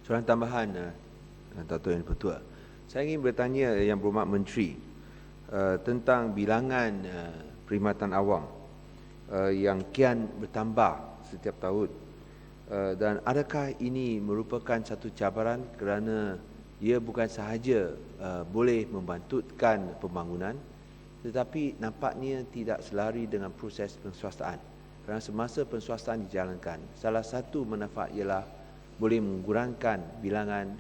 Soalan tambahan, Dato' Yang Pertua. Saya ingin bertanya Yang Berhormat Menteri tentang bilangan perkhidmatan awam yang kian bertambah setiap tahun. Dan adakah ini merupakan satu cabaran kerana ia bukan sahaja boleh membantutkan pembangunan, tetapi nampaknya tidak selari dengan proses penswastaan. Kerana semasa penswastaan dijalankan, salah satu manfaat ialah boleh mengurangkan bilangan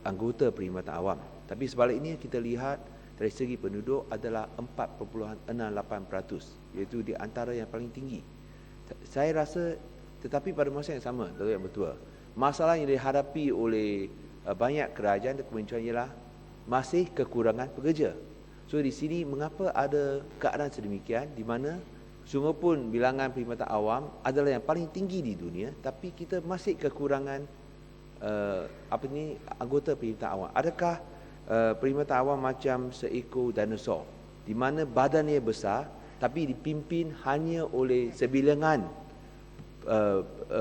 anggota perkhidmatan awam. Tapi sebaliknya kita lihat dari segi penduduk adalah 4.68%, iaitu di antara yang paling tinggi. Saya rasa, tetapi pada masa yang sama, Dato' Yang Bertua, masalah yang dihadapi oleh banyak kerajaan dan kementerian ialah masih kekurangan pekerja. So di sini mengapa ada keadaan sedemikian di mana sungguh pun bilangan perkhidmatan awam adalah yang paling tinggi di dunia, tapi kita masih kekurangan anggota perkhidmatan awam. Adakah perkhidmatan awam macam seekor dinosaur di mana badannya besar tapi dipimpin hanya oleh sebilangan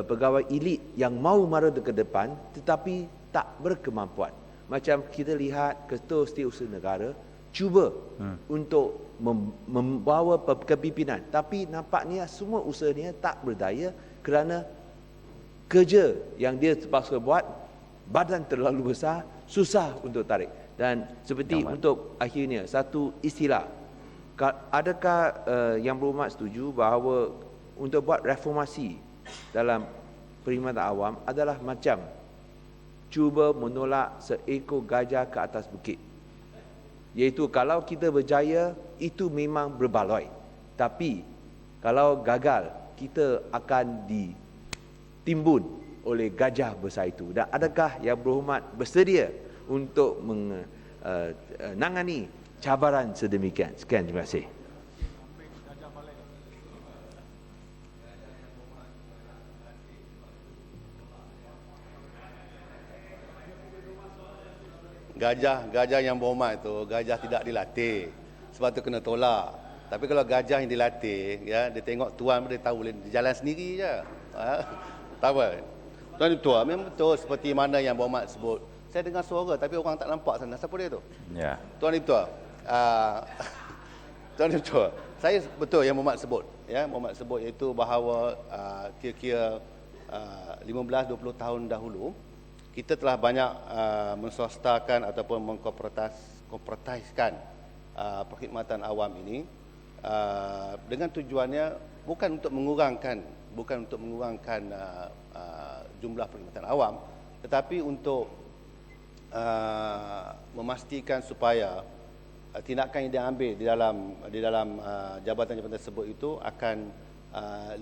pegawai elit yang mahu mara ke depan tetapi tak berkemampuan. Macam kita lihat Ketua Setiausaha Negara cuba untuk membawa kepimpinan, tapi nampaknya semua usahanya tak berdaya kerana kerja yang dia terpaksa buat, badan terlalu besar, susah untuk tarik. Dan seperti untuk akhirnya satu istilah, adakah Yang Berhormat setuju bahawa untuk buat reformasi dalam perkhidmatan awam adalah macam cuba menolak seekor gajah ke atas bukit? Iaitu kalau kita berjaya, itu memang berbaloi. Tapi kalau gagal, kita akan ditimbun oleh gajah besar itu. Dan adakah Yang Berhormat bersedia untuk menangani cabaran sedemikian? Sekian, terima kasih. Gajah yang berhormat itu, gajah tidak dilatih. Sebab tu kena tolak. Tapi kalau gajah yang dilatih, ya, dia tengok tuan dia tahu boleh dia jalan sendiri je. Tahu kan? Tuan Ketua, memang betul seperti mana Yang Berhormat sebut. Saya dengar suara tapi orang tak nampak sana. Siapa dia tu? Ya. Tuan Ketua. Tuan Ketua, saya betul Yang Berhormat sebut. Ya, Berhormat sebut iaitu bahawa kira-kira 15-20 tahun dahulu kita telah banyak menswastakan ataupun mengkorporatiskan perkhidmatan awam ini dengan tujuannya bukan untuk mengurangkan jumlah perkhidmatan awam, tetapi untuk memastikan supaya tindakan yang diambil di dalam jabatan-jabatan tersebut itu akan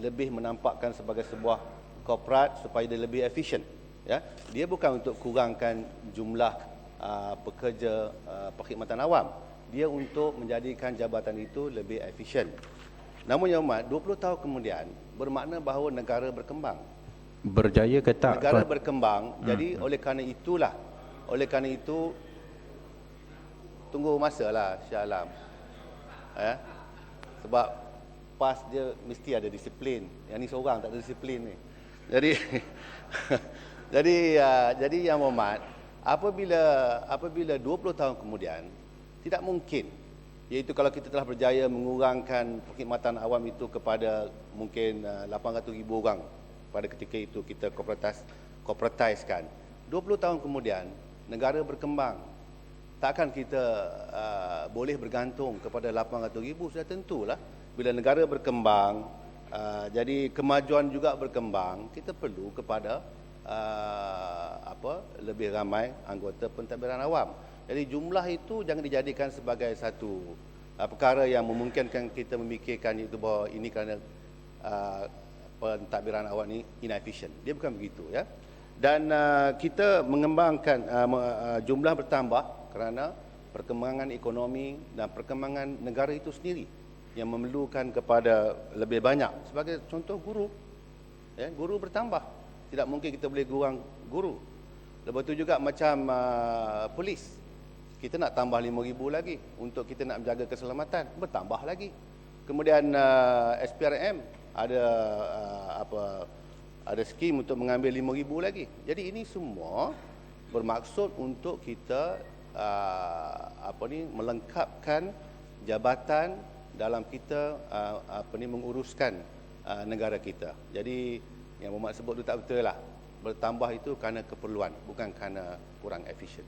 lebih menampakkan sebagai sebuah korporat supaya dia lebih efisien. Ya, dia bukan untuk kurangkan jumlah pekerja perkhidmatan awam. Dia untuk menjadikan jabatan itu lebih efisien. Namun Yang Berhormat, 20 tahun kemudian bermakna bahawa negara berkembang. Berjaya ke tak? Negara berkembang, jadi oleh kerana itu tunggu masalah Syah Alam. Sebab PAS dia mesti ada disiplin. Yang ni seorang tak ada disiplin ni. Jadi Jadi Yang Berhormat, apabila 20 tahun kemudian tidak mungkin, iaitu kalau kita telah berjaya mengurangkan perkhidmatan awam itu kepada mungkin 800,000 orang pada ketika itu kita korporatiskan. 20 tahun kemudian negara berkembang. Takkan kita boleh bergantung kepada 800,000, sudah tentulah bila negara berkembang, jadi kemajuan juga berkembang, kita perlu kepada lebih ramai anggota pentadbiran awam. Jadi jumlah itu jangan dijadikan sebagai satu perkara yang memungkinkan kita memikirkan itu bahawa ini kerana pentadbiran awam ini inefisien. Dia bukan begitu, ya. Dan kita mengembangkan jumlah bertambah kerana perkembangan ekonomi dan perkembangan negara itu sendiri yang memerlukan kepada lebih banyak. Sebagai contoh guru, ya, guru bertambah. Tidak mungkin kita boleh kurang guru. Lepas itu juga macam polis. Kita nak tambah 5,000 lagi untuk kita nak menjaga keselamatan, bertambah lagi. Kemudian SPRM ada ada skim untuk mengambil 5,000 lagi. Jadi ini semua bermaksud untuk kita melengkapkan jabatan dalam kita menguruskan negara kita. Jadi yang Muhammad sebut itu tak betul lah. Bertambah itu kerana keperluan, bukan kerana kurang efisien.